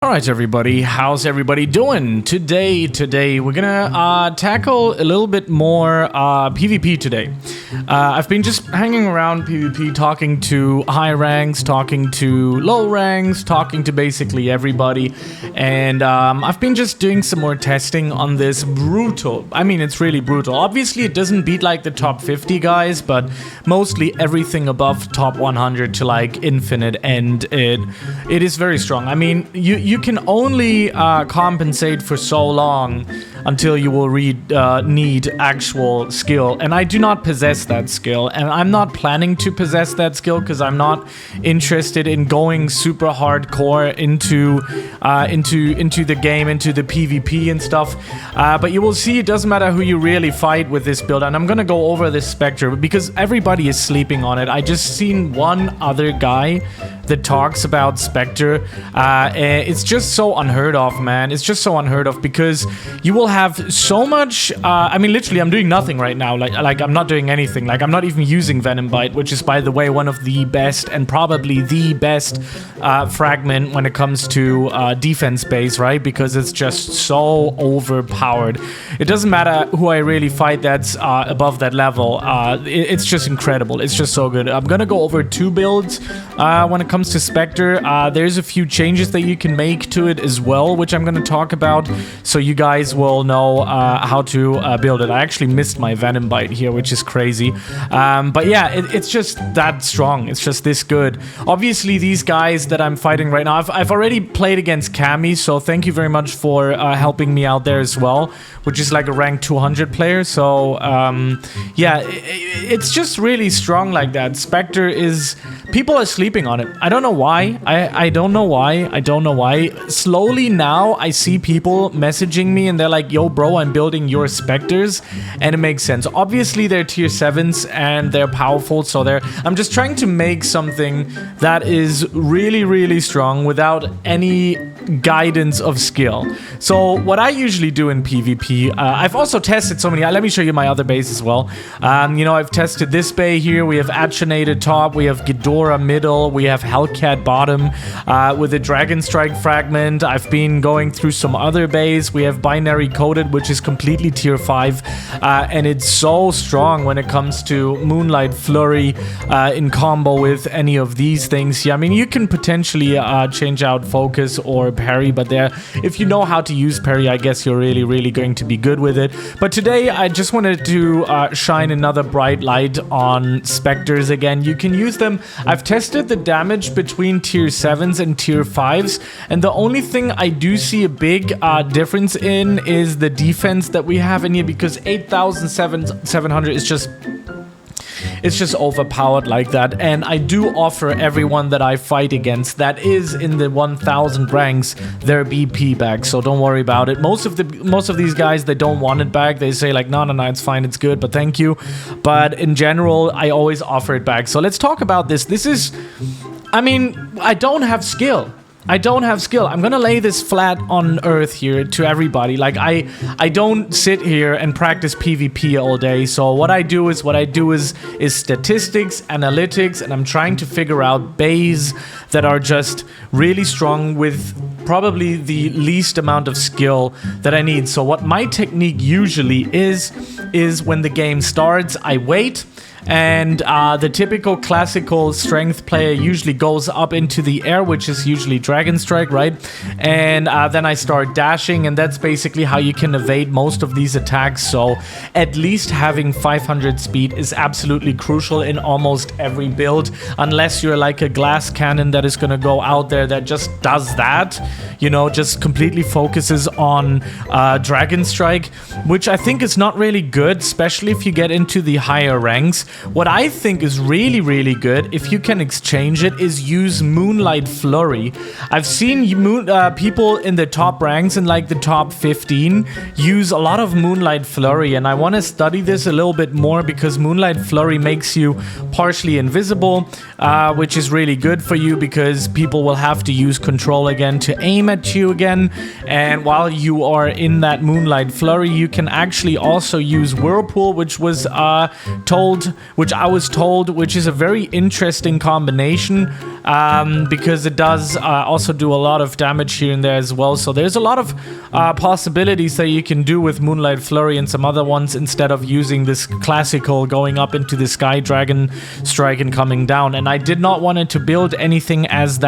Alright everybody, how's everybody doing? Today we're gonna tackle a little bit more PvP today. I've been just hanging around PvP, talking to high ranks, talking to low ranks, talking to basically everybody, and I've been just doing some more testing on this brutal, it's really brutal. Obviously it doesn't beat like the top 50 guys, but mostly everything above top 100 to like infinite, and it is very strong. You can only compensate for so long until you will need actual skill, and I do not possess that skill, and I'm not planning to possess that skill because I'm not interested in going super hardcore into the game, into the PvP and stuff. But you will see it doesn't matter who you really fight with this build, and I'm gonna go over this Spectre because everybody is sleeping on it. I just seen one other guy that talks about Spectre. It's just so unheard of, man. It's just so unheard of because you will have so much. Literally, I'm doing nothing right now. Like I'm not doing anything. Like I'm not even using Venom Bite, which is, by the way, one of the best and probably the best fragment when it comes to defense base, right? Because it's just so overpowered. It doesn't matter who I really fight that's above that level. It's just incredible. It's just so good. I'm gonna go over two builds when it comes to Spectre. There's a few changes that you can make to it as well, which I'm going to talk about, so you guys will know how to build it. I actually missed my Venom Bite here, which is crazy. But yeah, it's just that strong. It's just this good. Obviously, these guys that I'm fighting right now, I've already played against Cammy, so thank you very much for helping me out there as well, which is like a rank 200 player. So yeah, it's just really strong like that. Spectre is... people are sleeping on it. I don't know why. I don't know why. I don't know why. Slowly now, I see people messaging me and they're like, yo, bro, I'm building your Spectres. And it makes sense. Obviously, they're tier 7s and they're powerful. So I'm just trying to make something that is really, really strong without any guidance of skill. So what I usually do in PvP, I've also tested so many. Let me show you my other base as well. I've tested this bay here. We have Atchinated top. We have Ghidorah middle. We have Hellcat bottom with a Dragon Strike fragment. I've been going through some other bays. We have Binary Coded, which is completely tier 5, and it's so strong when it comes to Moonlight Flurry in combo with any of these things. Yeah, you can potentially change out focus or parry, but if you know how to use parry, I guess you're really, really going to be good with it. But today, I just wanted to shine another bright light on Spectres again. You can use them. I've tested the damage between tier 7s and tier 5s, and the only thing I do see a big difference in is the defense that we have in here, because 8,700 is just... it's just overpowered like that. And I do offer everyone that I fight against that is in the 1000 ranks their BP back, so don't worry about it. Most of these guys, they don't want it back. They say like, no, it's fine, it's good, but thank you. But in general, I always offer it back. So let's talk about this. This is... I don't have skill. I'm gonna lay this flat on earth here to everybody. Like, I don't sit here and practice PvP all day. So what I do is statistics, analytics, and I'm trying to figure out bays that are just really strong with probably the least amount of skill that I need. So what my technique usually is when the game starts, I wait. And the typical classical strength player usually goes up into the air, which is usually Dragon Strike, right? And then I start dashing, and that's basically how you can evade most of these attacks. So at least having 500 speed is absolutely crucial in almost every build, unless you're like a glass cannon that is going to go out there that just does that, just completely focuses on Dragon Strike, which I think is not really good, especially if you get into the higher ranks. What I think is really, really good, if you can exchange it, is use Moonlight Flurry. I've seen people in the top ranks, in like the top 15, use a lot of Moonlight Flurry, and I want to study this a little bit more because Moonlight Flurry makes you partially invisible, which is really good for you because people will have to use control again to aim at you again. And while you are in that Moonlight Flurry, you can actually also use Whirlpool, which I was told, which is a very interesting combination, because it does also do a lot of damage here and there as well. So there's a lot of possibilities that you can do with Moonlight Flurry and some other ones instead of using this classical going up into the Sky Dragon Strike and coming down. And I did not want to build anything as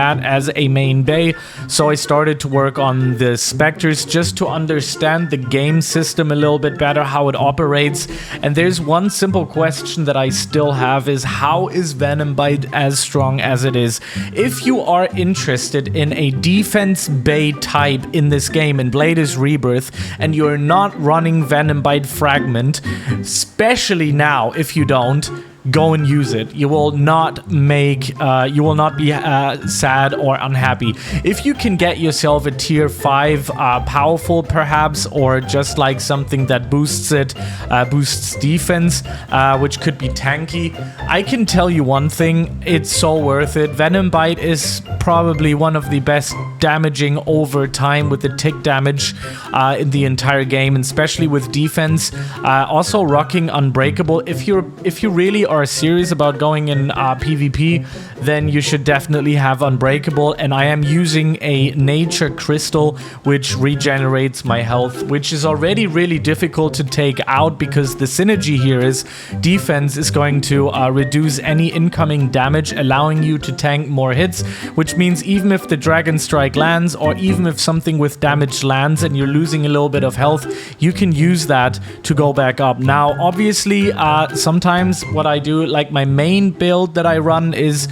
a main bay, so I started to work on the Spectres just to understand the game system a little bit better, how it operates. And there's one simple question that I still have, is how is Venom Bite as strong as it is? If you are interested in a defense bay type in this game, in Bladers Rebirth, and you're not running Venom Bite Fragment, especially now if you don't, go and use it. You will not be sad or unhappy. If you can get yourself a tier 5 powerful perhaps, or just like something that boosts defense, which could be tanky, I can tell you one thing, it's so worth it. Venom Bite is probably one of the best damaging over time with the tick damage in the entire game, and especially with defense. Also rocking Unbreakable. If you really are serious about going in PvP, then you should definitely have Unbreakable. And I am using a Nature Crystal, which regenerates my health, which is already really difficult to take out, because the synergy here is defense is going to reduce any incoming damage, allowing you to tank more hits, which means even if the Dragon Strike lands, or even if something with damage lands and you're losing a little bit of health, you can use that to go back up. Now, obviously, sometimes what I do, like my main build that I run, is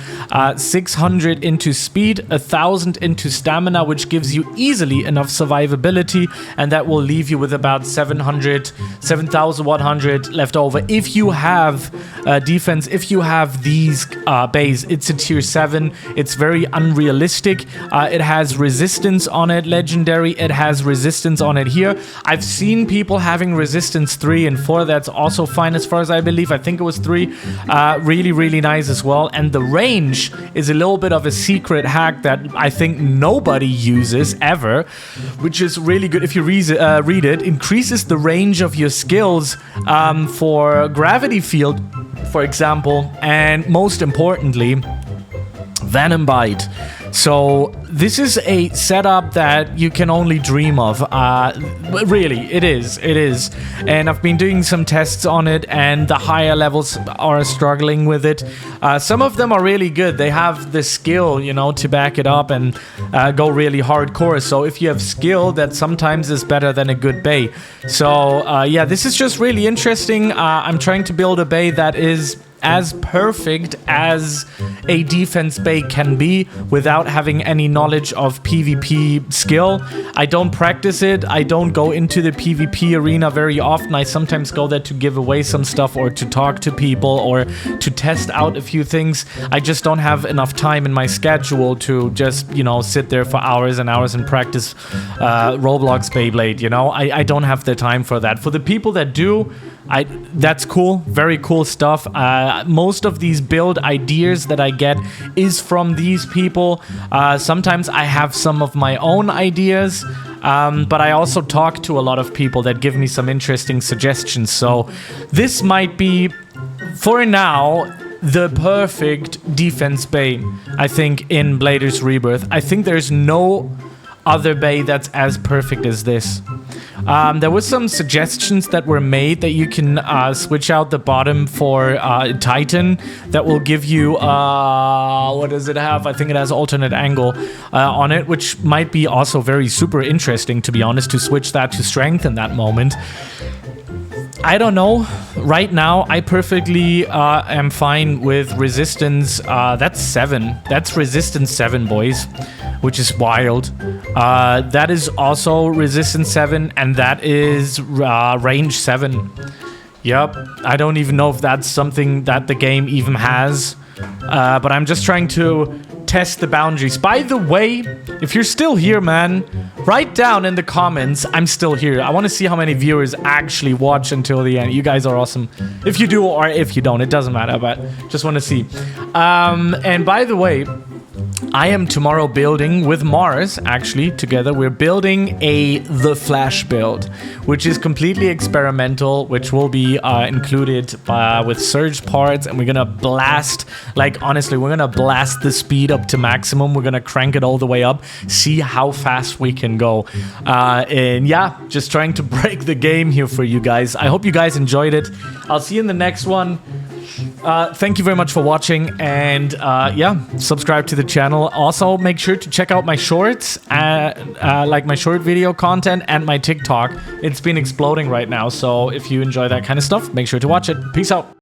600 into speed, 1000 into stamina, which gives you easily enough survivability, and that will leave you with about 7100 left over. If you have defense, if you have these bays, it's a tier 7. It's very unrealistic. It has resistance on it, legendary. It has resistance on it here. I've seen people having resistance 3 and 4. That's also fine as far as I believe. I think it was 3. Really, really nice as well. And the range is a little bit of a secret hack that I think nobody uses ever, which is really good. If you read it, increases the range of your skills for Gravity Field, for example, and most importantly, Venom Bite. So this is a setup that you can only dream of. Really, it is. And I've been doing some tests on it, and the higher levels are struggling with it. Some of them are really good. They have the skill, to back it up and go really hardcore. So if you have skill, that sometimes is better than a good bay. So yeah, this is just really interesting. I'm trying to build a bay that is as perfect as a defense bay can be without having any knowledge of PvP skill. I don't practice it. I don't go into the PvP arena very often. I sometimes go there to give away some stuff, or to talk to people, or to test out a few things. I just don't have enough time in my schedule to just, sit there for hours and hours and practice Roblox Beyblade, I don't have the time for that. For the people that do, that's cool, very cool stuff. Most of these build ideas that I get is from these people. Sometimes I have some of my own ideas, but I also talk to a lot of people that give me some interesting suggestions. So this might be, for now, the perfect defense bay, I think, in Bladers Rebirth. I think there's no other bay that's as perfect as this. There was some suggestions that were made that you can switch out the bottom for Titan. That will give you, what does it have? I think it has alternate angle on it, which might be also very super interesting, to be honest, to switch that to strength in that moment. I don't know. Right now, I perfectly am fine with resistance. That's 7. That's resistance 7, boys, which is wild. That is also resistance 7, and that is range 7. Yep. I don't even know if that's something that the game even has. But I'm just trying to test the boundaries. By the way, if you're still here, man, write down in the comments, I'm still here. I want to see how many viewers actually watch until the end. You guys are awesome. If you do or if you don't, it doesn't matter, but just want to see. And by the way, I am tomorrow building with Mars, actually, together. We're building The Flash build, which is completely experimental, which will be included with surge parts, and we're gonna blast, like, honestly, we're gonna blast the speed up to maximum. We're gonna crank it all the way up, see how fast we can go. And yeah, just trying to break the game here for you guys. I hope you guys enjoyed it. I'll see you in the next one. Thank you very much for watching, and yeah, subscribe to the channel. Also, make sure to check out my shorts, like my short video content and my TikTok. It's been exploding right now, so if you enjoy that kind of stuff, make sure to watch it. Peace out.